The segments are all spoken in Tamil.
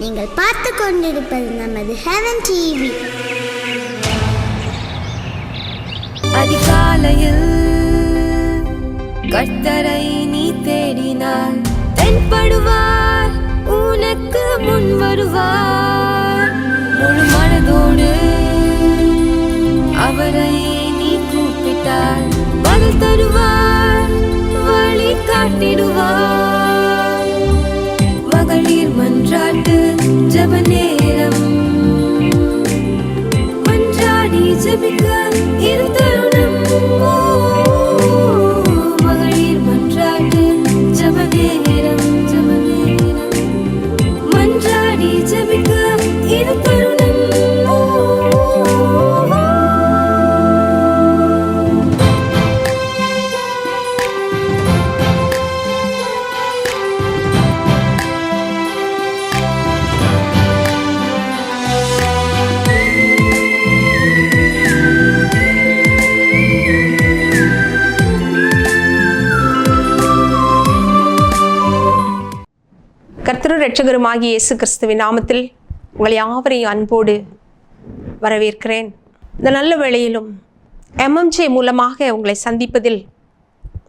நீங்கள் பார்த்து கொண்டிருப்பது நமது ஹெவன் டிவி. அதிகாலையில் கர்த்தரை நீ தேடினால் தென்படுவார், உனக்கு முன் வருவார். முழு மனதோடு அவரை நீ கூப்பிட்டால் பதில் தருவார், வழி காட்டிடுவார். மகளிர் மன்றாட்டு ஜெப நேரம், மன்றாடி ஜெபிக்க இரு தருணம். மகளிர் மன்றாட்டு ஜெப நேரம், மன்றாடி ஜெபிக்க இரு தருணம். கர்த்தரும் இரட்சகருமாகிய இயேசு கிறிஸ்துவின் நாமத்தில் உங்களை யாவரையும் அன்போடு வரவேற்கிறேன். இந்த நல்ல வேளையிலும் MMJ மூலமாக உங்களை சந்திப்பதில்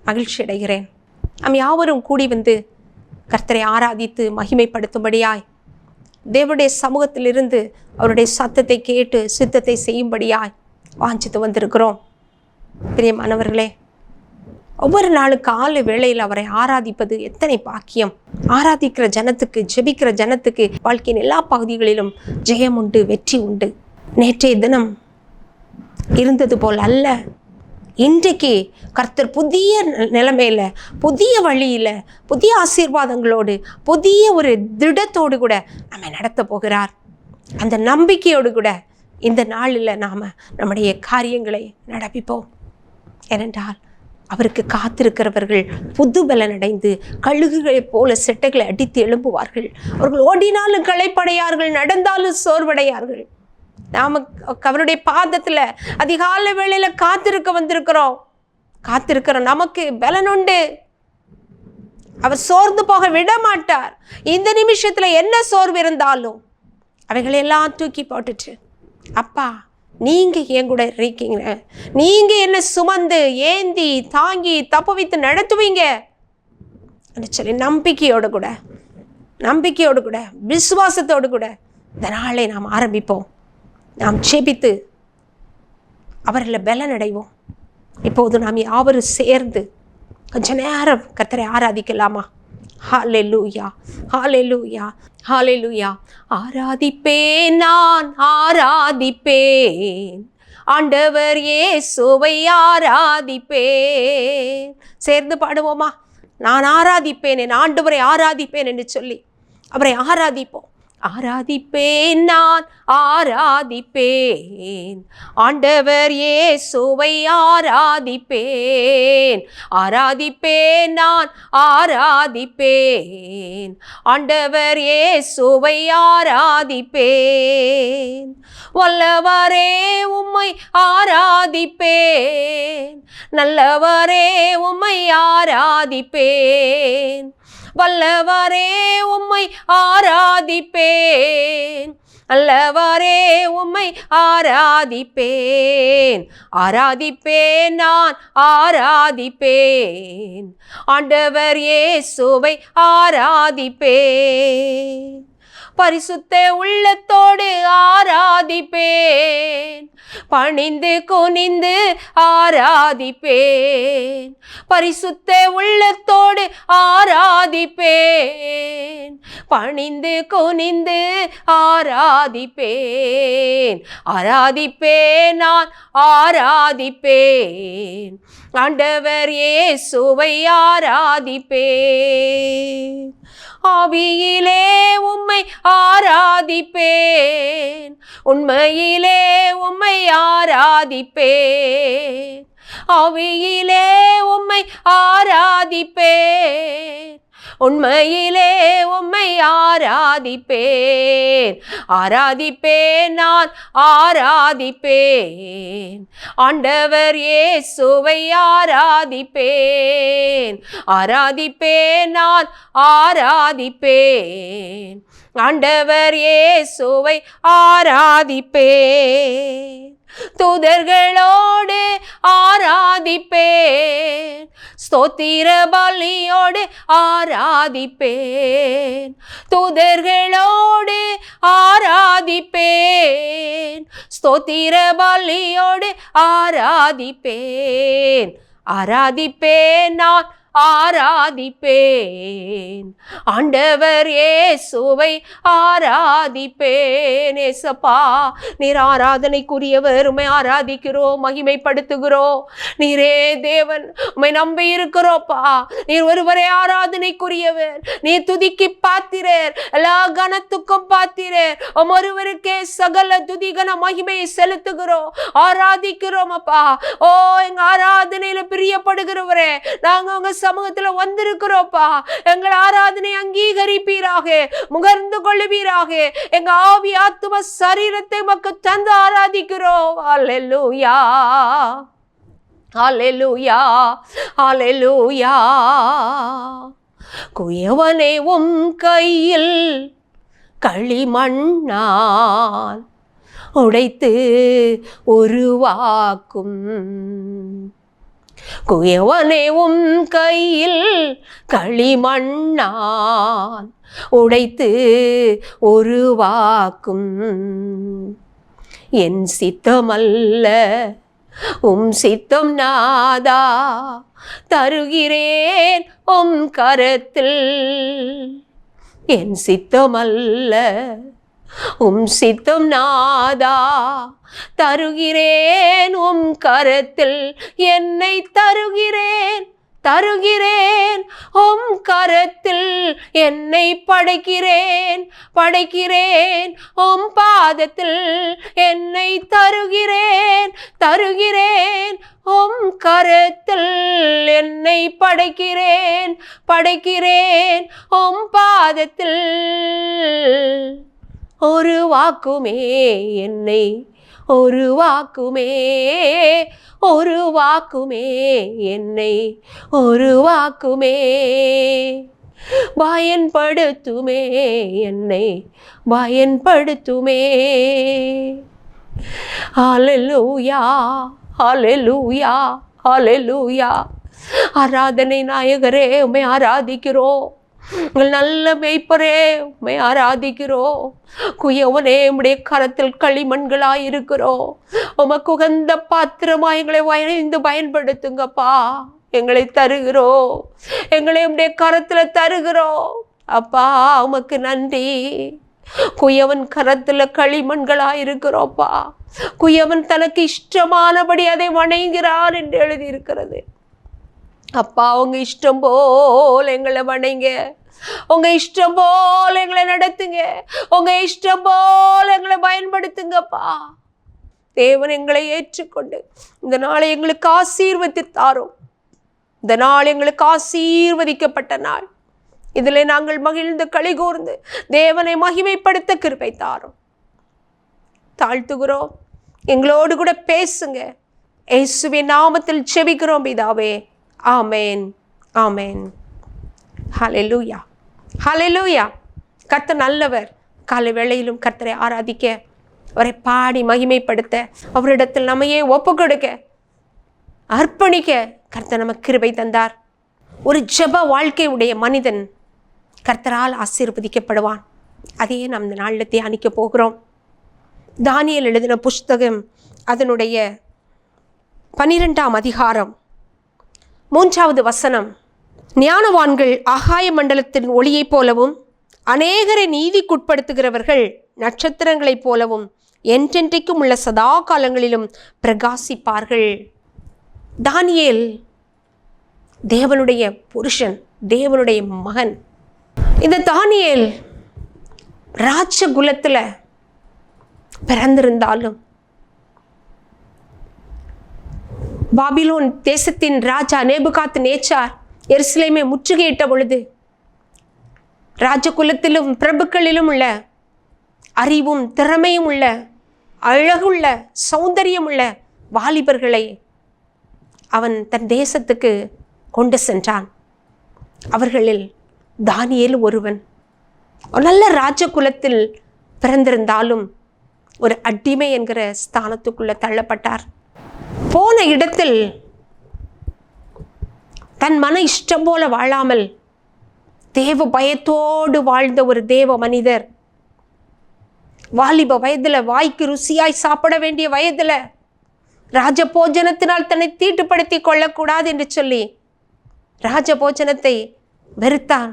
மகிழ்ச்சி அடைகிறேன். நாம் யாவரும் கூடி வந்து கர்த்தரை ஆராதித்து மகிமைப்படுத்தும்படியாய், தேவனுடைய சமூகத்திலிருந்து அவருடைய சத்தத்தை கேட்டு சித்தத்தை செய்யும்படியாய் வாஞ்சித்து வந்திருக்கிறோம். பிரியமானவர்களே, ஒவ்வொரு நாளும் காலை வேளையில் அவரை ஆராதிப்பது எத்தனை பாக்கியம். ஆராதிக்கிற ஜனத்துக்கு, ஜெபிக்கிற ஜனத்துக்கு வாழ்க்கையின் எல்லா பகுதிகளிலும் ஜெயம் உண்டு, வெற்றி உண்டு. நேற்றைய தினம் இருந்தது போல் அல்ல, இன்றைக்கு கர்த்தர் புதிய நிலைமையில், புதிய வழியில், புதிய ஆசீர்வாதங்களோடு, புதிய ஒரு திடத்தோடு கூட நம்மை நடத்த போகிறார். அந்த நம்பிக்கையோடு கூட இந்த நாளில் நாம் நம்முடைய காரியங்களை நடப்பிப்போம். ஏனென்றால் அவருக்கு காத்திருக்கிறவர்கள் புது பலன் அடைந்து கழுகுகளைப் போல செட்டைகளை அடித்து எழும்புவார்கள். அவர்கள் ஓடினாலும் களைப்படையார்கள், நடந்தாலும் சோர்வடையார்கள். நாம் அவருடைய பாதத்தில் அதிகாலை வேளையில் காத்திருக்க வந்திருக்கிறோம். நமக்கு பலன் உண்டு. அவர் சோர்ந்து போக விட மாட்டார். இந்த நிமிஷத்தில் என்ன சோர்வு இருந்தாலும் அவைகளெல்லாம் தூக்கி போட்டுட்டு, அப்பா நீங்கள் என் கூட இருக்கீங்க, நீங்கள் என்ன சுமந்து ஏந்தி தாங்கி தப்புவித்து நடத்துவீங்க சொல்லி நம்பிக்கையோடு கூட விசுவாசத்தோடு கூட இந்த நாளை நாம் ஆரம்பிப்போம். நாம் ஜெபித்து அவரில் பலன் அடைவோம். இப்போது நாம் யாவரும் சேர்ந்து கொஞ்ச நேரம் கர்த்தரை ஆராதிக்கலாமா? ஹல்லேலூயா, ஹல்லேலூயா, ஹல்லேலூயா. ஆராதிப்பேன், நான் ஆராதிப்பேன், ஆண்டவர் இயேசுவை ஆராதிப்பேன். சேர்ந்து பாடுவோமா? நான் ஆராதிப்பேன், என் ஆண்டவரை ஆராதிப்பேன் என்று சொல்லி அவரை ஆராதிப்போம். ஆராதிப்பேன், நான் ஆராதிப்பேன், ஆண்டவர் இயேசுவை ஆராதிப்பேன். ஆராதிப்பேன், நான் ஆராதிப்பேன், ஆண்டவர் இயேசுவை ஆராதிப்பேன். வல்லவரே உம்மை ஆராதிப்பேன், நல்லவரே உம்மை ஆராதிப்பேன். வல்லவரே உம்மை ஆராதிப்பேன், அல்லவரே உம்மை ஆராதிப்பேன். ஆராதிப்பேன், நான் ஆராதிப்பேன், ஆண்டவர் இயேசுவை ஆராதிப்பேன். பரிசுத்த உள்ளத்தோடு ஆராதிப்பேன், பணிந்து குனிந்து ஆராதிப்பேன். பரிசுத்த உள்ளத்தோடு ஆராதிப்பேன், பணிந்து குனிந்து ஆராதிப்பேன். ஆராதிப்பேன், நான் ஆராதிப்பேன், ஆண்டவர் இயேசுவை ஆராதிப்பேன். ஆவியிலே உம்மை ஆராதிப்பேன், உண்மையிலே உம்மை ஆராதிப்பேன், ஆவியிலே உம்மை ஆராதிப்பேன், உண்மையிலே உம்மை ஆராதிப்பேன், ஆராதிப்பேன், நான் ஆராதிப்பேன், ஆண்டவர் இயேசுவை ஆராதிப்பேன், ஆராதிப்பேன், நான் ஆராதிப்பேன், ஆண்டவர் இயேசுவை ஆராதிப்பேன், தூதர்களோடு ஆராதிப்பேன், ஸ்தோத்திர பலியோடு ஆராதிப்பேன், தூதர்களோடு ஆராதிப்பேன், ஸ்தோத்திர பலியோடு ஆராதிப்பேன், ஆராதிப்பேன், நான் ஆராதிப்பேன், ஆண்டவர் இயேசுவை ஆராதிப்பேன். ஏசப்பா, நீர் ஆராதனைக்குரியவர், உம்மை ஆராதிக்கிறோம், மகிமைப்படுத்துகிறோம். நீரே தேவன், உம்மை நம்பி இருக்கிறோப்பா. நீர் ஒருவரே ஆராதனைக்குரியவர், நீர் துதிக்கு பாத்திரர், எல்லா கனத்துக்கும் பாத்திரர். உம் ஒருவருக்கே சகல துதிகன மகிமையை செலுத்துகிறோம், ஆராதிக்கிறோம் அப்பா. ஓ, எங்க ஆராதனையில பிரியப்படுகிறவரே, நாங்க உங்க சமூகத்துல வந்திருக்கிறோப்பா. எங்கள் ஆராதனை அங்கீகரிப்பீராக, முகர்ந்து கொள்ளுவீராக. எங்க ஆவி ஆத்தும சரீரத்தை உமக்கு தந்து ஆராதிக்கிறோம். அல்லேலூயா, அல்லேலூயா, அல்லேலூயா. குயவனே உம் கையில் களிமண்ணால் உடைத்து உருவாக்கும், குயவனே உம் கையில் களிமண்ணால் உடைத்து உருவாக்கும், என் சித்தமல்ல உம் சித்தம் நாதா, தருகிறேன் உம் கரத்தில், என் சித்தமல்ல உம் சித்தம் நாதா, தருகிறேன் உம் கரத்தில், என்னை தருகிறேன், தருகிறேன் உம் கரத்தில், என்னை படைக்கிறேன், படைக்கிறேன் உம் பாதத்தில், என்னை தருகிறேன், தருகிறேன் உம் கரத்தில், என்னை படைக்கிறேன், படைக்கிறேன் உம் பாதத்தில், ஒரு வாக்குமே என்னை, ஒரு வாக்குமே, ஒரு வாக்குமே என்னை, ஒரு வாக்குமே பயன்படுத்துமே, என்னை பயன்படுத்துமே. ஹல்லேலூயா, ஹல்லேலூயா, ஹல்லேலூயா. ஆராதனை நாயகரே, உம்மை ஆராதிக்கிறோம். நல்ல மேய்ப்பரே, உம்மை ஆராதிக்கிறோம். குயவனே, உம்முடைய கரத்தில் களிமண்களாய் இருக்கிறோம். உமக்கு உகந்த பாத்திரமா எங்களை வளைந்து பயன்படுத்துங்கப்பா. எங்களை தருகிறோம், எங்களை உம்முடைய கரத்துல தருகிறோம் அப்பா. உமக்கு நன்றி. குயவன் கரத்துல களிமண்களாய் இருக்கிறோப்பா. குயவன் தனக்கு இஷ்டமானபடி அதை வணங்குகிறான் என்று எழுதியிருக்கிறது. அப்பா, உங்க இஷ்டம் போல் எங்களை வணங்க, உங்க இஷ்டம் போல் எங்களை நடத்துங்க, உங்க இஷ்டம் போல் எங்களை பயன்படுத்துங்கப்பா. தேவன் எங்களை ஏற்றுக்கொண்டு இந்த நாளை எங்களுக்கு ஆசீர்வதித்து தாரும். இந்த நாள் எங்களுக்கு ஆசீர்வதிக்கப்பட்ட நாள். இதில் நாங்கள் மகிழ்ந்து களிகூர்ந்து தேவனை மகிமைப்படுத்த கிருபை தாரும். தாழ்த்துகிறோம், எங்களோடு கூட பேசுங்க. இயேசுவின் நாமத்தில் ஜெபிக்கிறோம் பிதாவே. ஆமேன், ஆமேன். ஹல்லேலூயா, ஹல்லேலூயா. கர்த்தர் நல்லவர். காலை வேளையிலும் கர்த்தரை ஆராதிக்க, அவரை பாடி மகிமைப்படுத்த, அவரிடத்தில் நம்மையே ஒப்பு கொடுக்க, அர்ப்பணிக்க கர்த்தர் நமக்கு கிருபை தந்தார். ஒரு ஜெப வாழ்க்கை உடைய மனிதன் கர்த்தரால் ஆசீர்வதிக்கப்படுவான். அதையே நாம் இந்த நாளில் தியானிக்க போகிறோம். தானியேல் எழுதின புஸ்தகம் அதனுடைய 12ஆம் அதிகாரம் 3வது வசனம். ஞானவான்கள் ஆகாய மண்டலத்தின் ஒளியைப் போலவும், அநேகரை நீதிக்குட்படுத்துகிறவர்கள் நட்சத்திரங்களைப் போலவும் என்றென்றைக்கும் உள்ள சதா காலங்களிலும் பிரகாசிப்பார்கள். தானியேல் தேவனுடைய புருஷன், தேவனுடைய மகன். இந்த தானியேல் ராஜகுலத்தில் பிறந்திருந்தாலும் பாபிலோன் தேசத்தின் ராஜா நேபுகாத் நேச்சார் எருசலேமை முற்றுகையிட்ட பொழுது ராஜகுலத்திலும் பிரபுக்களிலும் உள்ள அறிவும் திறமையும் உள்ள அழகுள்ள சௌந்தரியம் உள்ள வாலிபர்களை அவன் தன் தேசத்துக்கு கொண்டு சென்றான். அவர்களில் தானியேல் ஒருவன். நல்ல ராஜகுலத்தில் பிறந்திருந்தாலும் ஒரு அடிமை என்கிற ஸ்தானத்துக்குள்ள தள்ளப்பட்டார். போன இடத்தில் தன் மன இஷ்டம் போல வாழாமல் தேவ பயத்தோடு வாழ்ந்த ஒரு தேவ மனிதர், வாலிப வயதுல வாய்க்கு ருசியாய் சாப்பிட வேண்டிய வயதுல ராஜபோஜனத்தினால் தன்னை தீட்டுப்படுத்தி கொள்ளக்கூடாது என்று சொல்லி ராஜபோஜனத்தை வெறுத்தான்.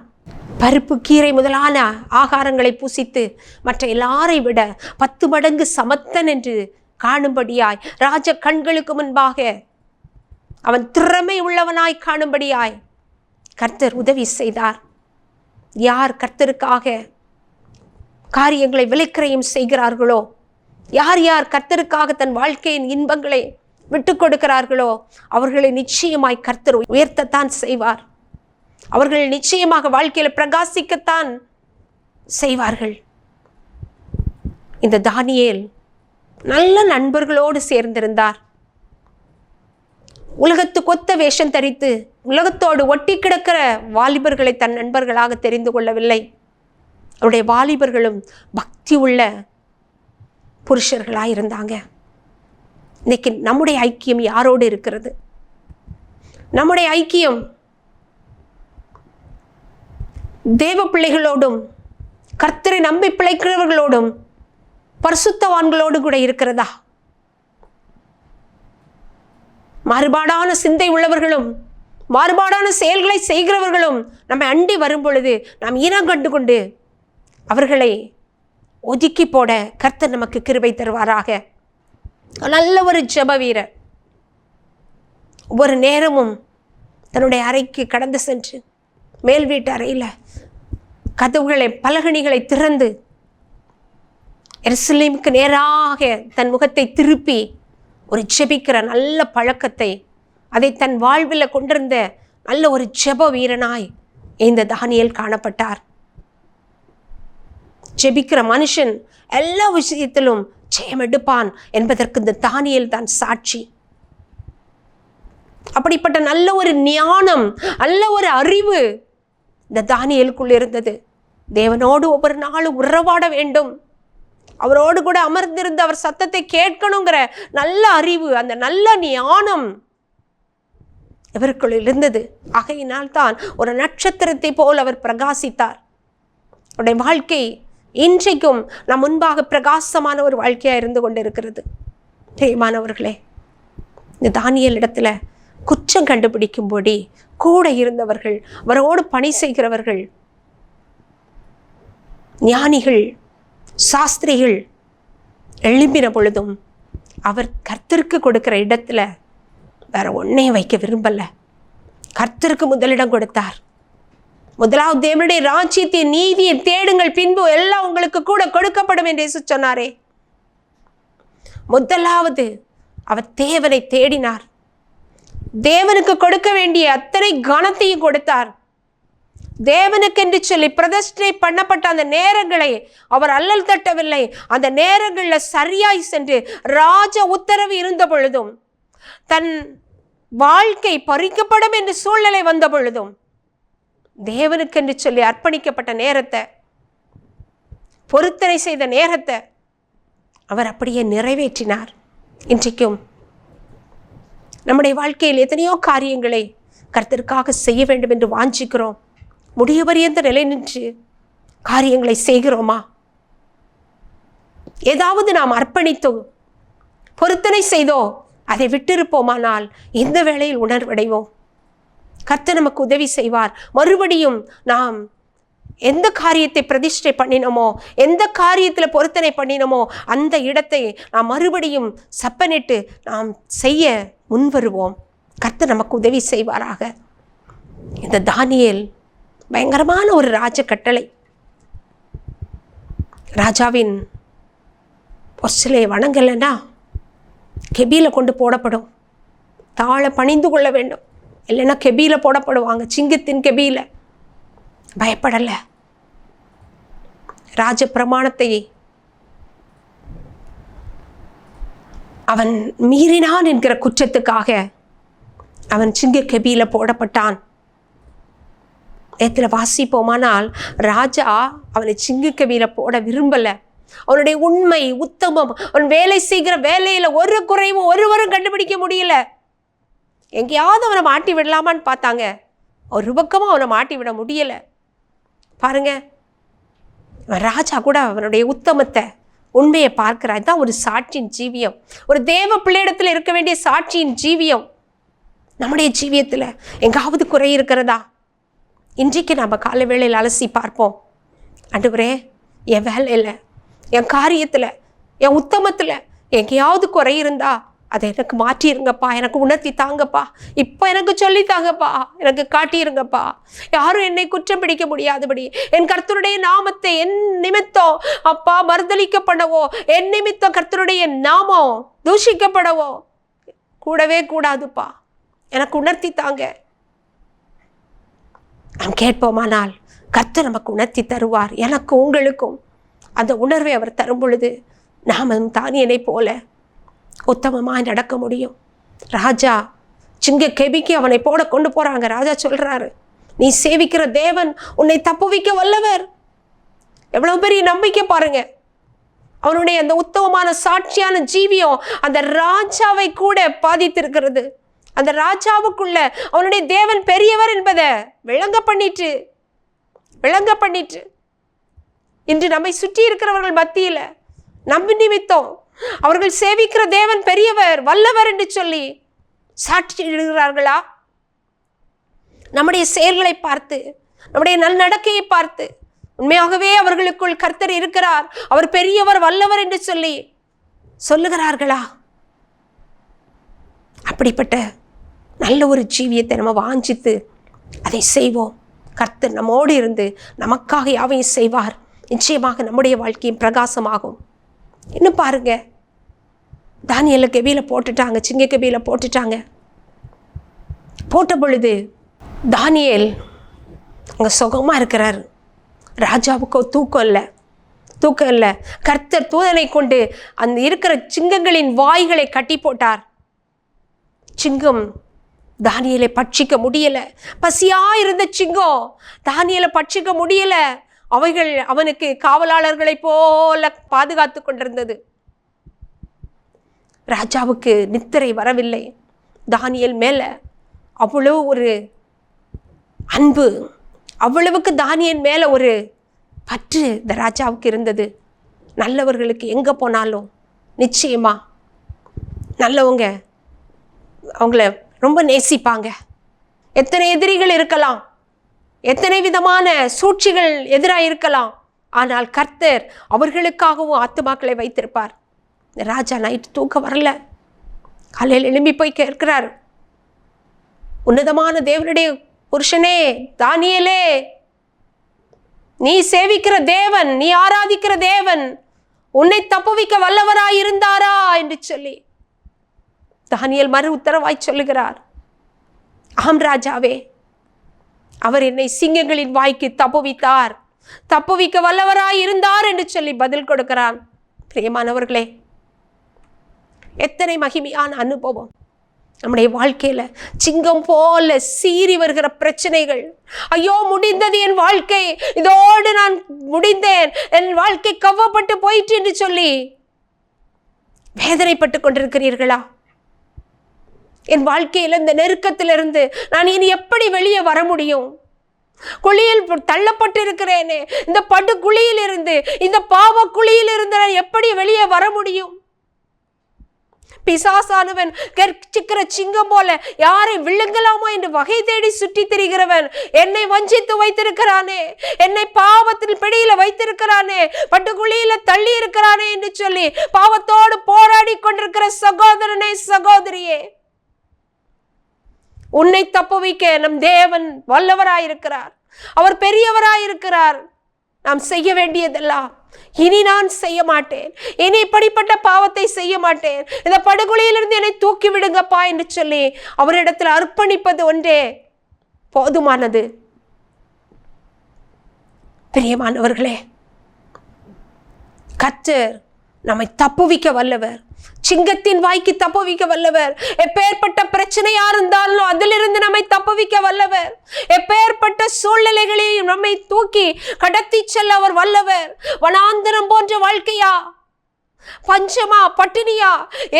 பருப்பு கீரை முதலான ஆகாரங்களை புசித்து மற்ற எல்லாரை விட 10 மடங்கு சமத்தன் என்று காணும்படியாய் ராஜ கண்களுக்கு முன்பாக அவன் திறமை உள்ளவனாய் காணும்படியாய் கர்த்தர் உதவி செய்தார். யார் கர்த்தருக்காக காரியங்களை விலைக்கிரயம் செய்கிறார்களோ, யார் யார் கர்த்தருக்காக தன் வாழ்க்கையின் இன்பங்களை விட்டு கொடுக்கிறார்களோ அவர்களை நிச்சயமாய் கர்த்தர் உயர்த்தத்தான் செய்வார். அவர்கள் நிச்சயமாக வாழ்க்கையில் பிரகாசிக்கத்தான் செய்வார்கள். இந்த தானியேல் நல்ல நண்பர்களோடு சேர்ந்திருந்தார். உலகத்துக்கொத்த வேஷம் தரித்து உலகத்தோடு ஒட்டி கிடக்கிற வாலிபர்களை தன் நண்பர்களாக தெரிந்து கொள்ளவில்லை. அவருடைய வாலிபர்களும் பக்தி உள்ள புருஷர்களாக இருந்தாங்க. இன்னைக்கு நம்முடைய ஐக்கியம் யாரோடு இருக்கிறது? நம்முடைய ஐக்கியம் தேவ பிள்ளைகளோடும் கர்த்தரை நம்பி பிழைக்கிறவர்களோடும் பரிசுத்தவான்களோடு கூட இருக்கிறதா? மாறுபாடான சிந்தை உள்ளவர்களும் மாறுபாடான செயல்களை செய்கிறவர்களும் நம்மை அண்டி வரும் பொழுது நாம் ஈனம் கண்டு கொண்டு அவர்களை ஒதுக்கி போட கர்த்தர் நமக்கு கிருபை தருவாராக. நல்ல ஒரு ஜெப வீரர் ஒவ்வொரு நேரமும் தன்னுடைய அறைக்கு கடந்து சென்று மேல் வீட்டு அறையில் கதவுகளை பலகணிகளை திறந்து எருசலேமுக்கு நேராக தன் முகத்தை திருப்பி ஒரு ஜெபிக்கிற நல்ல பழக்கத்தை அதை தன் வாழ்வில் கொண்டிருந்த நல்ல ஒரு ஜெப வீரனாய் இந்த தானியேல் காணப்பட்டார். ஜெபிக்கிற மனுஷன் எல்லா விஷயத்திலும் ஜெயம் எடுப்பான் என்பதற்கு இந்த தானியேல் தான் சாட்சி. அப்படிப்பட்ட நல்ல ஒரு ஞானம், நல்ல ஒரு அறிவு இந்த தானியேலுக்குள் இருந்தது. தேவனோடு ஒவ்வொரு நாளும் உறவாட வேண்டும், அவரோடு கூட அமர்ந்திருந்து அவர் சத்தத்தை கேட்கணுங்கிற நல்ல அறிவு, அந்த நல்ல ஞானம் இவருக்குள் இருந்தது. ஆகையினால் தான் ஒரு நட்சத்திரத்தை போல் அவர் பிரகாசித்தார். அவருடைய வாழ்க்கை இன்றைக்கும் நம் முன்பாக பிரகாசமான ஒரு வாழ்க்கையாக இருந்து கொண்டு இருக்கிறது. பிரியமானவர்களே, இந்த தானியேல் இடத்துல குற்றம் கண்டுபிடிக்கும்படி கூட இருந்தவர்கள், அவரோடு பணி செய்கிறவர்கள், ஞானிகள், சாஸ்திரிகள் எழும்பின பொழுதும் அவர் கர்த்தருக்கு கொடுக்கிற இடத்துல வேற ஒன்றையும் வைக்க விரும்பல. கர்த்தருக்கு முதலிடம் கொடுத்தார். முதலாவது தேவனுடைய ராஜ்யத்தை நீதியை தேடுங்கள், பின்பு எல்லாம் உங்களுக்கு கூட கொடுக்கப்படும் என்று இயேசு சொன்னாரே. முதலாவது அவர் தேவனை தேடினார். தேவனுக்கு கொடுக்க வேண்டிய அத்தனை கனத்தையும் கொடுத்தார். தேவனுக்கு என்று சொல்லி பிரதிஷ்டை பண்ணப்பட்ட அந்த நேரங்களை அவர் அல்லல் தட்டவில்லை. அந்த நேரங்களில் சரியாய் சென்று ராஜ உத்தரவு இருந்த பொழுதும், தன் வாழ்க்கை பறிக்கப்படும் என்று சூழ்நிலை வந்த பொழுதும், தேவனுக்கு என்று சொல்லி அர்ப்பணிக்கப்பட்ட நேரத்தை, பொருத்தனை செய்த நேரத்தை அவர் அப்படியே நிறைவேற்றினார். இன்றைக்கும் நம்முடைய வாழ்க்கையில் எத்தனையோ காரியங்களை கர்த்தருக்காக செய்ய வேண்டும் என்று வாஞ்சிக்கிறோம். முடிய பரியந்த நிலை நின்று காரியங்களை செய்கிறோமா? ஏதாவது நாம் அர்ப்பணித்தோ பொருத்தனை செய்தோ அதை விட்டிருப்போமானால் இந்த வேளையில் உணர்வடைவோம். கர்த்தர் நமக்கு உதவி செய்வார். மறுபடியும் நாம் எந்த காரியத்தை பிரதிஷ்டை பண்ணினோமோ, எந்த காரியத்தில் பொருத்தனை பண்ணினோமோ அந்த இடத்தை நாம் மறுபடியும் சப்பனிட்டு நாம் செய்ய முன்வருவோம். கர்த்தர் நமக்கு உதவி செய்வாராக. இந்த தானியேல் பயங்கரமான ஒரு ராஜ கட்டளை. ராஜாவின் பொற்சிலையை வணங்கலைன்னா கெபியில் கொண்டு போடப்படும். தாழ பணிந்து கொள்ள வேண்டும். இல்லைன்னா கெபியில போடப்படுவாங்க, சிங்கத்தின் கெபியில. பயப்படலை. ராஜ பிரமாணத்தை அவன் மீறினான் என்கிற குற்றத்துக்காக அவன் சிங்க கெபியில போடப்பட்டான். நேத்துல வாசிப்போமானால் ராஜா அவனை சிங்க கெபியில போட விரும்பல. அவனுடைய உண்மை, உத்தமம், அவன் வேலை செய்கிற வேலையில ஒரு குறைவும் ஒருவரும் கண்டுபிடிக்க முடியல. எங்கேயாவது அவனை மாட்டி விடலாமான்னு பார்த்தாங்க. ஒரு பக்கமும் அவனை மாட்டி விட முடியல. பாருங்க, ராஜா கூட அவனுடைய உத்தமத்தை, உண்மையை பார்க்கிறார். இதுதான் ஒரு சாட்சியின் ஜீவியம். ஒரு தேவ பிள்ளையிடத்தில் இருக்க வேண்டிய சாட்சியின் ஜீவியம். நம்முடைய ஜீவியத்தில் எங்காவது குறை இருக்கிறதா? இன்றைக்கு நம்ம காலை வேளையில் அலசி பார்ப்போம். ஆண்டவரே, என் வேலையில், என் காரியத்தில், என் உத்தமத்தில் எங்கேயாவது குறை இருந்தா அதை எனக்கு மாற்றிருங்கப்பா, எனக்கு உணர்த்தி தாங்கப்பா, இப்போ எனக்கு சொல்லித்தாங்கப்பா, எனக்கு காட்டியிருங்கப்பா. யாரும் என்னை குற்றம் பிடிக்க முடியாதபடி என் கர்த்தருடைய நாமத்தை என் நிமித்தம் அப்பா மறுதலிக்கப்படவோ, என் நிமித்தம் கர்த்தருடைய நாமம் தூஷிக்கப்படவோ கூடவே கூடாதுப்பா, எனக்கு உணர்த்தி தாங்க. நாம் கேட்போமானால் கர்த்தர் நமக்கு உணர்த்தி தருவார். எனக்கும் உங்களுக்கும் அந்த உணர்வை அவர் தரும் பொழுது நாமும் தானியனை போல உத்தமமாக நடக்க முடியும். ராஜா சிங்க கெபிக்கு அவனை போட கொண்டு போறாங்க. ராஜா சொல்றாரு, நீ சேவிக்கிற தேவன் உன்னை தப்புவிக்க வல்லவர். எவ்வளவு பெரிய நம்பிக்கை பாருங்க. அவனுடைய அந்த உத்தமமான சாட்சியான ஜீவியம் அந்த ராஜாவை கூட பாதித்திருக்கிறது. அந்த ராஜாவுக்குள்ள அவனுடைய தேவன் பெரியவர் என்பதை விளங்க பண்ணிட்டு இன்று நம்மை சுற்றி இருக்கிறவர்கள் மத்தியில நம்பி நிமித்தம் அவர்கள் சேவிக்கிற தேவன் பெரியவர், வல்லவர் என்று சொல்லி சாட்சி இடுகிறார்களா? நம்முடைய செயல்களை பார்த்து, நம்முடைய நல்நடக்கையை பார்த்து உண்மையாகவே அவர்களுக்குள் கர்த்தர் இருக்கிறார், அவர் பெரியவர், வல்லவர் என்று சொல்லி சொல்லுகிறார்களா? அப்படிப்பட்ட நல்ல ஒரு ஜீவியத்தை நம்ம வாஞ்சித்து அதை செய்வோம். கர்த்தர் நம்மோடு இருந்து நமக்காக யாவையும் செய்வார். நிச்சயமாக நம்முடைய வாழ்க்கையும் பிரகாசமாகும். இன்னும் பாருங்க, தானியேலை கெபியில போட்டுட்டாங்க, சிங்க கெபியில போட்டுட்டாங்க. போட்ட பொழுது தானியேல் அங்கே சுகமாக இருக்கிறார். ராஜாவுக்கோ தூக்கம் இல்லை. கர்த்தர் தூதனை கொண்டு அந்த இருக்கிற சிங்கங்களின் வாய்களை கட்டி போட்டார். சிங்கம் தானியேலை பட்சிக்க முடியல. பசியா இருந்த சிங்கம் தானியேலை பட்சிக்க முடியல. அவைகள் அவனுக்கு காவலாளர்களை போல பாதுகாத்து கொண்டிருந்தது. ராஜாவுக்கு நித்திரை வரவில்லை. தானியேல் மேல அவ்வளவு ஒரு அன்பு, அவ்வளவுக்கு தானியேல் மேல ஒரு பற்று இந்த ராஜாவுக்கு இருந்தது. நல்லவர்களுக்கு எங்க போனாலும் நிச்சயமா நல்லவங்க அவங்கள ரொம்ப நேசிப்பாங்க. எத்தனை எதிரிகள் இருக்கலாம், எத்தனை விதமான சூழ்ச்சிகள் எதிராக இருக்கலாம், ஆனால் கர்த்தர் அவர்களுக்காகவும் ஆத்துமாக்களை வைத்திருப்பார். ராஜா நைட்டு தூக்கம் வரல. காலையில் எழும்பி போய் கேட்கிறார், உன்னதமான தேவனுடைய புருஷனே தானியேலே, நீ சேவிக்கிற தேவன், நீ ஆராதிக்கிற தேவன் உன்னை தப்புவிக்க வல்லவராயிருந்தாரா என்று சொல்லி தானியேல் மறு உத்தரவாய் சொல்லுகிறார், ஆம் ராஜாவே, அவர் என்னை சிங்கங்களின் வாய்க்கு தப்புவிக்க வல்லவராய் இருந்தார் என்று சொல்லி பதில் கொடுக்கிறான். பிரியமானவர்களே, எத்தனை மகிமையான அனுபவம் நம்முடைய வாழ்க்கையில. சிங்கம் போல சீறி வருகிற பிரச்சனைகள், ஐயோ முடிந்தது என் வாழ்க்கை, இதோடு நான் முடிந்தேன், என் வாழ்க்கை கவ்வப்பட்டு போயிற்று என்று சொல்லி வேதனைப்பட்டு கொண்டிருக்கிறீர்களா? என் வாழ்க்கையில் இந்த நெருக்கத்திலிருந்து நான் இனி எப்படி வெளியே வர முடியும்? குழியில் தள்ளப்பட்டு இருக்கிறேனே, இந்த படு குழியில் இருந்து, இந்த பாவ குழியில் இருந்து நான் எப்படி வெளியே வர முடியும்? பிசாசானவன் கர்ச்சிக்கிற சிங்கம் போல யாரை விழுங்கலாமா என்று வகை தேடி சுற்றி திரிகிறவன் என்னை வஞ்சித்து வைத்திருக்கிறானே, என்னை பாவத்தில் பிடியில வைத்திருக்கிறானே, பட்டுக்குழியில தள்ளி இருக்கிறானே என்று சொல்லி பாவத்தோடு போராடி கொண்டிருக்கிற சகோதரனே, சகோதரியே, உன்னை தப்புவிக்க நம் தேவன் வல்லவராயிருக்கிறார், அவர் பெரியவராயிருக்கிறார். நாம் செய்ய வேண்டியதெல்லாம் இனி நான் செய்ய மாட்டேன், இனி இப்படிப்பட்ட பாவத்தை செய்ய மாட்டேன், இந்த படுகொலையிலிருந்து என்னை தூக்கி விடுங்கப்பா என்று சொல்லி அவரிடத்தில் அர்ப்பணிப்பது ஒன்றே போதுமானது. பிரியமானவர்களே, கர்த்தர் நம்மை தப்புவிக்க வல்லவர், சிங்கத்தின் வாய்க்கு தப்புவிக்க வல்லவர். எப்பேற்பட்ட பிரச்சனையா இருந்தாலும் அதிலிருந்து நம்மை தப்புவிக்க வல்லவர். எப்பேற்பட்ட சூழ்நிலைகளையும் நம்மை தூக்கி கடத்தி செல்ல அவர் வல்லவர். வனாந்தரம் போன்ற வாழ்க்கையா, பஞ்சமா, பட்டினியா,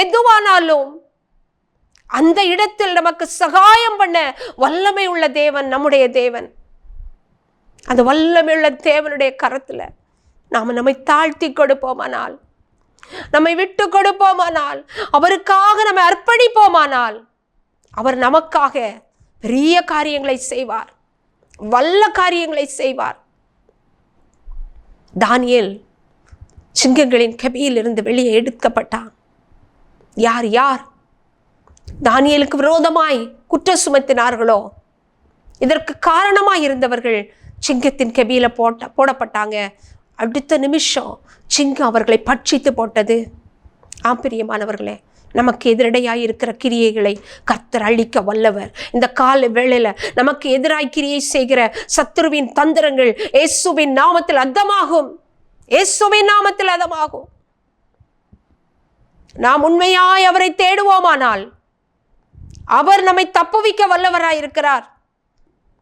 எதுவானாலும் அந்த இடத்தில் நமக்கு சகாயம் பண்ண வல்லமை உள்ள தேவன் நம்முடைய தேவன். அந்த வல்லமை உள்ள தேவனுடைய கரத்துல நாம நம்மை தாழ்த்தி கொடுப்போமானால், நம்மை விட்டு கொடுப்போமானால், அவருக்காக நம்மை அர்ப்பணிப்போமானால், அவர் நமக்காக பெரிய காரியங்களை செய்வார், வல்ல காரியங்களை செய்வார். தானியேல் சிங்கங்களின் கெபியில் இருந்து வெளியே எடுக்கப்பட்டான். யார் யார் தானியேலுக்கு விரோதமாய் குற்றம் சுமத்தினார்களோ, இதற்கு காரணமாய் இருந்தவர்கள் சிங்கத்தின் கெபியில போடப்பட்டாங்க. அடுத்த நிமிஷம் சிங்கம் அவர்களை பட்சித்து போட்டது. பிரியமானவர்களே, நமக்கு எதிரடையாய் இருக்கிற கிரியைகளை கர்த்தர் அழிக்க வல்லவர். இந்த கால வேளையில நமக்கு எதிராய் கிரியை செய்கிற சத்துருவின் தந்திரங்கள் இயேசுவின் நாமத்தில் அதமாகும், இயேசுவின் நாமத்தில் அதமாகும். நாம் உண்மையாய் அவரை தேடுவோமானால் அவர் நம்மை தப்புவிக்க வல்லவராய் இருக்கிறார்.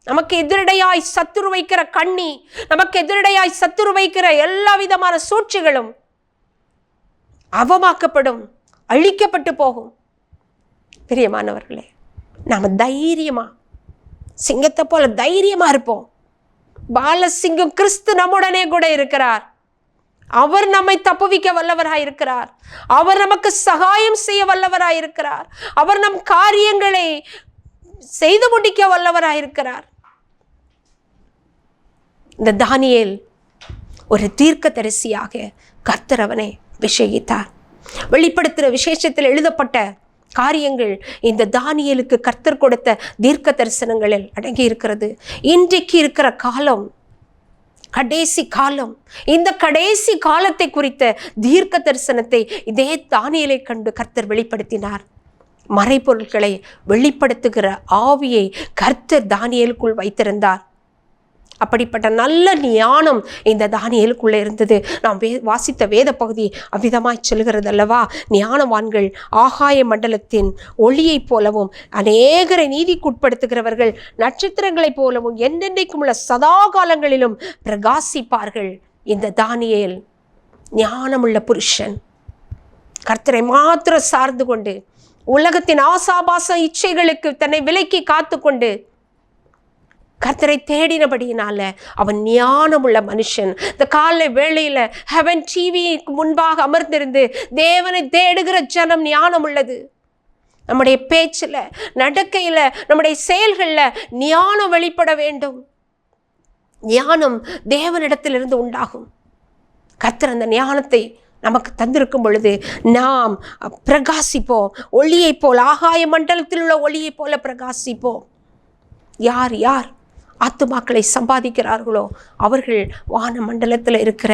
நமக்கு எதிரடையாய் சத்துரு வைக்கிற கண்ணி, நமக்கு எதிரடையாய் சத்துரு வைக்கிற எல்லா விதமான சூழ்ச்சிகளும் அவமாக்கப்படும், அழிக்கப்பட்டு போகும். பிரியமானவர்களே, நாம தைரியமா, சிங்கத்தை போல தைரியமா இருப்போம். பாலசிங்கம் கிறிஸ்து நம்முடனே கூட இருக்கிறார். அவர் நம்மை தப்புவிக்க வல்லவராய் இருக்கிறார். அவர் நமக்கு சகாயம் செய்ய வல்லவராய் இருக்கிறார். அவர் நம் காரியங்களை செய்து முடிக்க வல்லவராய் இருக்கிறார். இந்த தானியேல் ஒரு தீர்க்கதரிசியாக கர்த்தர் அவனை அபிஷேகித்தார். வெளிப்படுத்துகிற விசேஷத்தில் எழுதப்பட்ட காரியங்கள் இந்த தானியேலுக்கு கர்த்தர் கொடுத்த தீர்க்க தரிசனங்களில் அடங்கி இருக்கிறது. இன்றைக்கு இருக்கிற காலம் கடைசி காலம். இந்த கடைசி காலத்தை குறித்த தீர்க்க தரிசனத்தை இதே தானியேலை கண்டு கர்த்தர் வெளிப்படுத்தினார். மறைபொருட்களை வெளிப்படுத்துகிற ஆவியை கர்த்தர் தானியேலுக்குள் வைத்திருந்தார். அப்படிப்பட்ட நல்ல ஞானம் இந்த தானியேலுக்குள்ளே இருந்தது. நாம் வாசித்த வேத பகுதி அவ்விதமாய் சொல்கிறது அல்லவா? ஞானவான்கள் ஆகாய மண்டலத்தின் ஒளியைப் போலவும், அநேகரை நீதிக்குட்படுத்துகிறவர்கள் நட்சத்திரங்களைப் போலவும் என்னென்றைக்கும் உள்ள சதா காலங்களிலும் பிரகாசிப்பார்கள். இந்த தானியேல் ஞானமுள்ள புருஷன், கர்த்தரை மாத்திரம் சார்ந்து கொண்டு உலகத்தின் ஆசாபாச இச்சைகளுக்கு தன்னை விலக்கி காத்து கொண்டு கர்த்தரை தேடினபடியினால அவன் ஞானமுள்ள மனுஷன். இந்த காலை வேளையில ஹெவன் டிவிக்கு முன்பாக அமர்ந்திருந்து தேவனை தேடுகிற ஜனம் ஞானம் உள்ளது. நம்முடைய பேச்சில், நடக்கையில், நம்முடைய செயல்களில் ஞானம் வெளிப்பட வேண்டும். ஞானம் தேவனிடத்திலிருந்து உண்டாகும். கர்த்தர் அந்த ஞானத்தை நமக்கு தந்திருக்கும் பொழுது நாம் பிரகாசிப்போம். ஒளியை போல், ஆகாய மண்டலத்தில் உள்ள ஒளியை போல பிரகாசிப்போம். யார் யார் ஆத்துமாக்களை சம்பாதிக்கிறார்களோ அவர்கள் வான மண்டலத்தில் இருக்கிற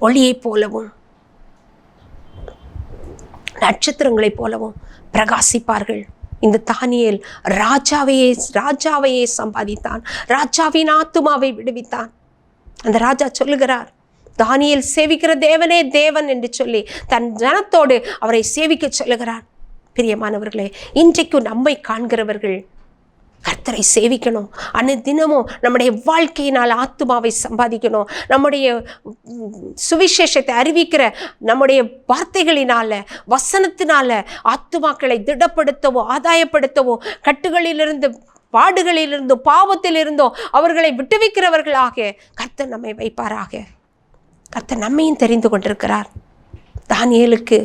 ஒளியை போலவும் நட்சத்திரங்களைப் போலவும் பிரகாசிப்பார்கள். இந்த தானியேல் ராஜாவையே சம்பாதித்தான். ராஜாவின் ஆத்துமாவை விடுவித்தான். அந்த ராஜா சொல்லுகிறார், தானியேல் சேவிக்கிற தேவனே தேவன் என்று சொல்லி தன் ஜனத்தோடு அவரை சேவிக்க சொல்லுகிறார். பிரியமானவர்களே, இன்றைக்கு நம்மை காண்கிறவர்கள் கர்த்தரை சேவிக்கணும். தினமும் நம்முடைய வாழ்க்கையினால் ஆத்துமாவை சம்பாதிக்கணும். நம்முடைய சுவிசேஷத்தை அறிவிக்கிற நம்முடைய வார்த்தைகளினால, வசனத்தினால ஆத்துமாக்களை திடப்படுத்தவோ, ஆதாயப்படுத்தவோ, கட்டுகளிலிருந்து, பாடுகளிலிருந்தோ, பாவத்திலிருந்தோ அவர்களை விட்டுவிக்கிறவர்களாக கர்த்தர் நம்மை வைப்பாராக. கர்த்தர் நம்மையும் தெரிந்து கொண்டிருக்கிறார். தானியேலுக்கு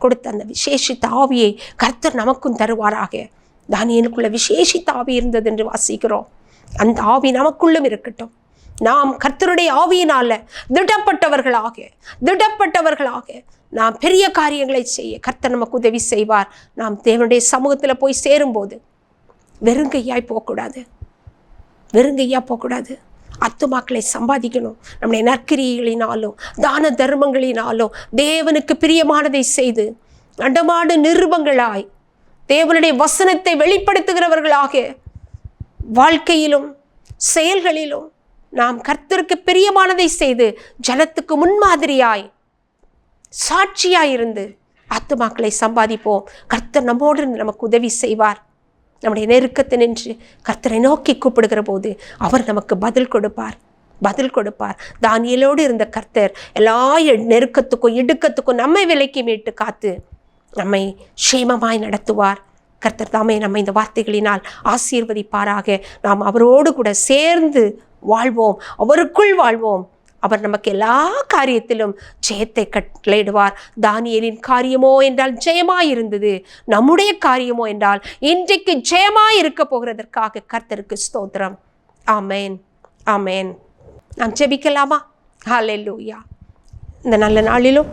கொடுத்த அந்த விசேஷித்த ஆவியை கர்த்தர் நமக்கும் தருவாராக. தானியேலுக்குள்ள விசேஷித்த ஆவி இருந்தது என்று வாசிக்கிறோம். அந்த ஆவி நமக்குள்ளும் இருக்கட்டும். நாம் கர்த்தருடைய ஆவியினால திடப்பட்டவர்களாக நாம் பெரிய காரியங்களை செய்ய கர்த்தர் நமக்கு உதவி செய்வார். நாம் தேவனுடைய சமூகத்தில் போய் சேரும்போது வெறுங்கையாய் போகக்கூடாது. ஆத்துமாக்களை சம்பாதிக்கணும். நம்முடைய நற்கிரிகளினாலும் தான தர்மங்களினாலும் தேவனுக்கு பிரியமானதை செய்து அண்டமாடு நிருபங்களாய் தேவனுடைய வசனத்தை வெளிப்படுத்துகிறவர்களாக வாழ்க்கையிலும் செயல்களிலும் நாம் கர்த்தருக்கு பிரியமானதை செய்து ஜனத்துக்கு முன்மாதிரியாய் சாட்சியாயிருந்து ஆத்துமாக்களை சம்பாதிப்போம். கர்த்தர் நம்மோடு நமக்கு உதவி செய்வார். நம்முடைய நெருக்கத்தை நின்று கர்த்தரை நோக்கி கூப்பிடுகிற போது அவர் நமக்கு பதில் கொடுப்பார். தானியேலோடு இருந்த கர்த்தர் எல்லா நெருக்கத்துக்கும் இடுக்கத்துக்கும் நம்மை விலைக்கு மீட்டு காத்து நம்மை க்ஷேமமாய் நடத்துவார். கர்த்தர் தாமே நம்ம இந்த வார்த்தைகளினால் ஆசீர்வதிப்பாராக. நாம் அவரோடு கூட சேர்ந்து வாழ்வோம், அவருக்குள் வாழ்வோம். அவர் நமக்கு எல்லா காரியத்திலும் ஜெயத்தை கட்டளையிடுவார். தானியேலின் காரியமோ என்றால் ஜெயமாயிருந்தது, நம்முடைய காரியமோ என்றால் இன்றைக்கு ஜெயமாய் இருக்க போகிறதற்காக கர்த்தருக்கு ஸ்தோத்திரம். ஆமேன், ஆமேன். நாம் ஜெபிக்கலாமா? ஹல்லேலூயா. இந்த நல்ல நாளிலும்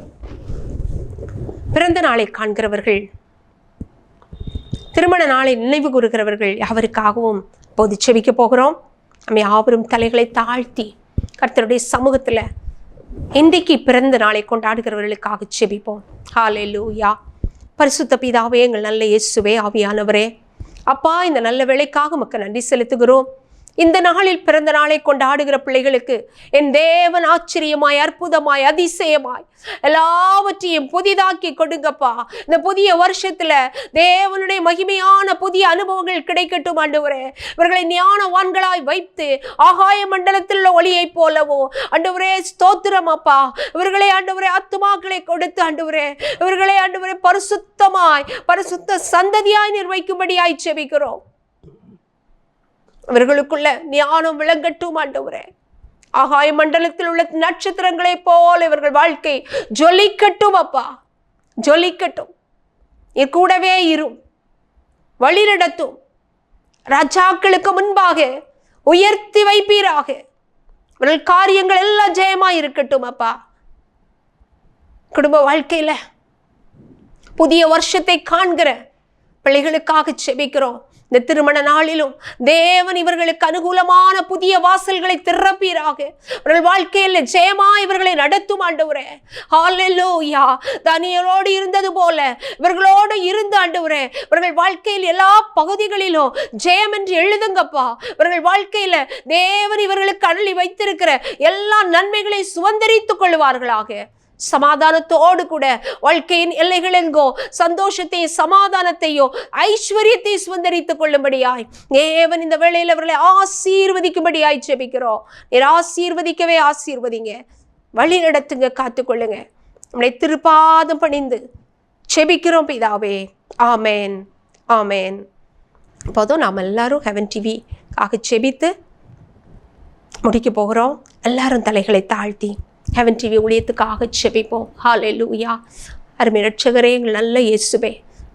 பிறந்த நாளை காண்கிறவர்கள், திருமண நாளை நினைவு கூறுகிறவர்கள் யாவருக்காகவும் இப்போது ஜெபிக்க போகிறோம். நம்ம யாவரும் தலைகளை தாழ்த்தி கர்த்தருடைய சமூகத்தில் இன்றைக்கு பிறந்த நாளை கொண்டாடுகிறவர்களுக்காக ஜெபிப்போம். ஹல்லேலூயா. பரிசுத்த பிதாவே, எங்கள் நல்ல இயேசுவே, ஆவியானவரே, அப்பா, இந்த நல்ல வேளைக்காக உமக்கு நன்றி செலுத்துகிறோம். இந்த நாளில் பிறந்த நாளை கொண்டாடுகிற பிள்ளைகளுக்கு என் தேவன் ஆச்சரியமாய், அற்புதமாய், அதிசயமாய் எல்லாவற்றையும் புதிதாக்கி கொடுங்கப்பா. இந்த புதிய வருஷத்துல தேவனுடைய மகிமையான புதிய அனுபவங்கள் கிடைக்கட்டும் ஆண்டவரே. இவர்களை ஞானவான்களாய் வைத்து ஆகாய மண்டலத்தில் உள்ள ஒளியை போலவோ ஆண்டவரே ஸ்தோத்திரம் அப்பா. இவர்களை ஆண்டவரே ஆத்துமாக்களை கொடுத்து ஆண்டவரே இவர்களை ஆண்டவரே பரிசுத்த சந்ததியாய் நிர்வகிக்கும்படியாய் ஜெபிக்கிறோம். இவர்களுக்குள்ள ஞானம் விளங்கட்டும் ஆண்டவரே. ஆகாய மண்டலத்தில் உள்ள நட்சத்திரங்களை போல இவர்கள் வாழ்க்கை ஜொலிக்கட்டும் அப்பா, ஜொலிக்கட்டும். என் கூடவே இரும், வழி நடத்தும். ராஜாக்களுக்கு முன்பாக உயர்த்தி வைப்பீராக. இவர்கள் காரியங்கள் எல்லாம் ஜெயமாய் இருக்கட்டும் அப்பா. குடும்ப வாழ்க்கையில புதிய வருஷத்தை காண்கிற பிள்ளைகளுக்காக ஜெபிக்கிறோம். இந்த திருமண நாளிலும் தேவன் இவர்களுக்கு அனுகூலமான புதிய வாசல்களை திறப்பீராக. இவர்கள் வாழ்க்கையில் ஜெயமா இவர்களை நடத்தும் ஆண்டவரே. ஹல்லேலூயா. தானியேலோடு இருந்தது போல இவர்களோடு இருந்து ஆண்டவரே இவர்கள் வாழ்க்கையில் எல்லா பகுதிகளிலும் ஜெயம் என்று எழுதுங்கப்பா. இவர்கள் வாழ்க்கையில தேவன் இவர்களுக்கு அருளி வைத்திருக்கிற எல்லா நன்மைகளை சுதந்தரித்துக் கொள்வார்களாக. சமாதானத்தோடு கூட வாழ்க்கையின் எல்லைகள் எங்கோ சந்தோஷத்தையும் சமாதானத்தையும் ஐஸ்வர்யத்தையும் சுதந்தரித்துக் கொள்ளும்படியாய் தேவன் இந்த வேளையில் அவர்களை ஆசீர்வதிக்கும்படியாய் ஜெபிக்கிறோம். நீர் ஆசீர்வதிங்க, வழி நடத்துங்க, காத்துக்கொள்ளுங்க. நம்முடைய திருப்பாதம் பணிந்து ஜெபிக்கிறோம் பிதாவே. ஆமேன், ஆமேன். இப்போதும் நாம் எல்லாரும் ஹெவன் டிவிக்காக ஜெபித்து முடிக்க போகிறோம். எல்லாரும் தலைகளை தாழ்த்தி ஹெவன் டிவி ஊழியத்துக்காக ஜெபிப்போம். ஹல்லேலூயா. அருமை ரட்சகரே, எங்கள் நல்ல இயேசுவே,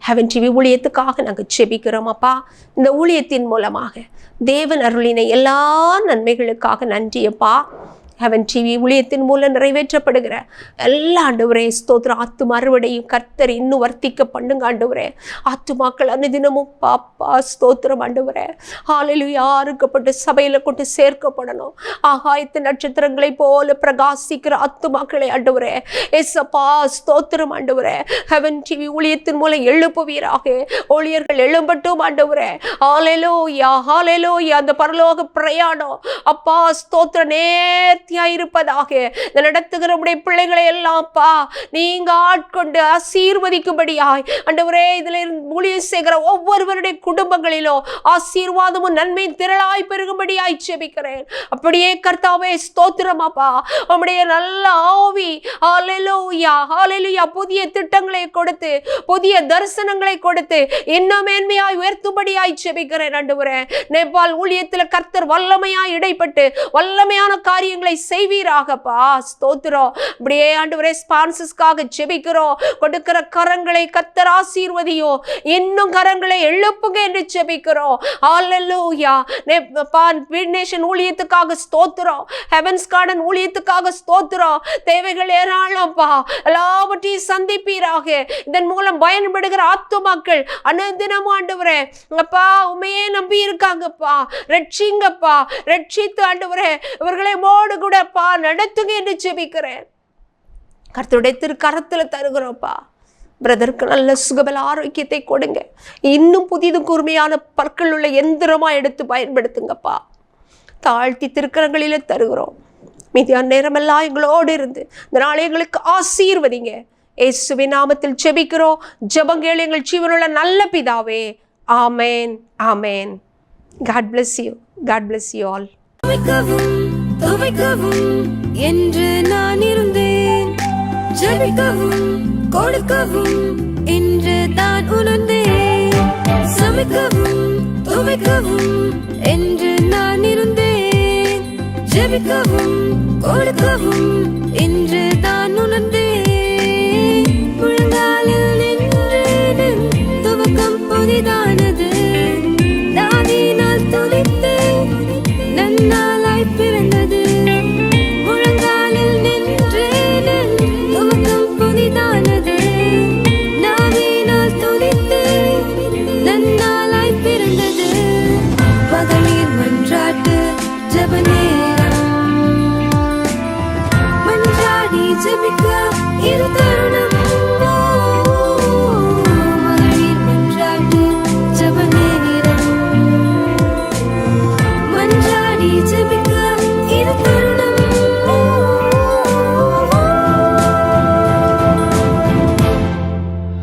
ஹெவன் டிவி ஊழியத்துக்காக நாங்கள் ஜெபிக்கிறோம் அப்பா. இந்த ஊழியத்தின் மூலமாக தேவன் அருளின எல்லா நன்மைகளுக்காக நன்றியப்பா. ஹெவன் டிவி ஊழியத்தின் மூலம் நிறைவேற்றப்படுகிற எல்லா ஆண்டவரே ஸ்தோத்திர ஆத்தும அறுவடையும் கர்த்தர் இன்னும் வர்த்திக்க பண்ணுங்க ஆண்டவரே. ஆத்துமாக்கள் அனுதினமும் பாப்பா ஸ்தோத்திரம் ஆண்டவரே. ஹல்லேலூயா. அறுக்கப்பட்டு சபையில கொண்டு சேர்க்கப்படணும். ஆகாயத்து நட்சத்திரங்களை போல பிரகாசிக்கிற ஆத்துமாக்களை ஆண்டவரே எஸ்அப்பா ஸ்தோத்திரம் ஆண்டவரே. ஹெவன் டிவி ஊழியத்தின் மூலம் எழுப்புவீராக. ஊழியர்கள் எழும்பட்டும் ஆண்டவரே. ஹல்லேலூயா, ஹல்லேலூயா. அந்த பரலோக பிரயாணம் அப்பா ஸ்தோத்திர இருப்பதாக. நடத்துகிற உடைய பிள்ளைகளை எல்லாம் பா நீங்க ஆட்கொண்டு ஆசீர்வதிக்கும்படியாய் ஆண்டவரே இதுல ஊழியம் செய்கிற ஒவ்வொருவருடைய குடும்பங்களிலும் ஆசீர்வாதமும் நன்மை திரளாய் பெருகும்படியாய் ஜெபிக்கிறேன். அப்படியே கர்த்தாவே ஸ்தோத்திரம் அப்பா. உம்முடைய நல்ல ஆவி ஹல்லேலூயா, ஹல்லேலூயா புதிய திட்டங்களை கொடுத்து புதிய தரிசனங்களை கொடுத்து இன்னும் மேன்மையாய் உயர்த்தும்படியாய் ஜெபிக்கிறேன் ஆண்டவரே. நேபாள் ஊழியத்தில் கர்த்தர் வல்லமையாய் இடைப்பட்டு வல்லமையான காரியங்களை கிருபை செய்வீராகப்பா. ஸ்தோத்திரம். அப்படியே ஆண்டவரே ஸ்பான்சர்ஸ்க்காக ஜெபிக்கிறோம். கொடுக்கிற கரங்களை கர்த்தர் ஆசீர்வதியும். இன்னும் கரங்களை எழுப்புங்க என்று ஜெபிக்கிறோம். ஹல்லேலூயா. நேஷன் ஊழியத்துக்காக ஸ்தோத்திரம். ஹெவன்ஸ் கார்டன் ஊழியத்துக்காக ஸ்தோத்திரம். தேவைகள் ஏராளம்ப்பா. எல்லாவற்றையும் சந்திப்பீராக. இதன் மூலம் பயன்படுகிற ஆத்துமாக்கள் அனுதினமும் ஆண்டவரே அப்பா உண்மையே நம்பி இருக்காங்கப்பா. ரட்சிங்கப்பா. ரட்சித்து ஆண்டவரே இவர்களை மோடு கூடப்பா நடத்துங்க என்று ஜெபிக்கிறேன். கர்த்தருடைய திருக்கரத்தில் தருகிறோம்ப்பா. பிரதருக்கு நல்ல சுகபல ஆரோக்கியத்தை கொடுங்க. இன்னும் புதிது கூர்மையான பற்கள் உள்ள எந்திரமா எடுத்து பயன்படுத்துங்கப்பா. தாழ்த்தி திருக்கரங்களில தருகிறோம். மீதியான நேரமெல்லாம் எங்களோடு இருந்து இந்த நாளை எங்களுக்கு ஆசீர்வதிங்க. இயேசுவின் நாமத்தில் ஜெபிக்கிறோம். ஜெபங்கள் எங்கள் ஜீவனுள்ள நல்ல பிதாவே. ஆமேன். ஆமேன். God bless you. God bless you all. துவைக்கவும் என்று நான் இருந்தேன். ஜெபிக்கவும் கொடுக்கவும் என்று தான் உணர்ந்தேன். சமைக்கவும் துவைக்கவும் என்று நான் இருந்தேன். ஜெபிக்கவும் கொடுக்கவும் என்று தான் உணர்ந்தேன். முழங்காலில் நின்று துவக்கம் புதிதானது. தாவீதினால் துதித்து நன்னாளாய் பிறந்தது. முழங்காலில் நின்று துவக்கம் புதிதானது. தாவீதினால் துதித்து நன்னாளாய் பிறந்தது. மகளிர் மன்றாட்டு ஜெப நேரம். மன்றாடி ஜெபிக்க இது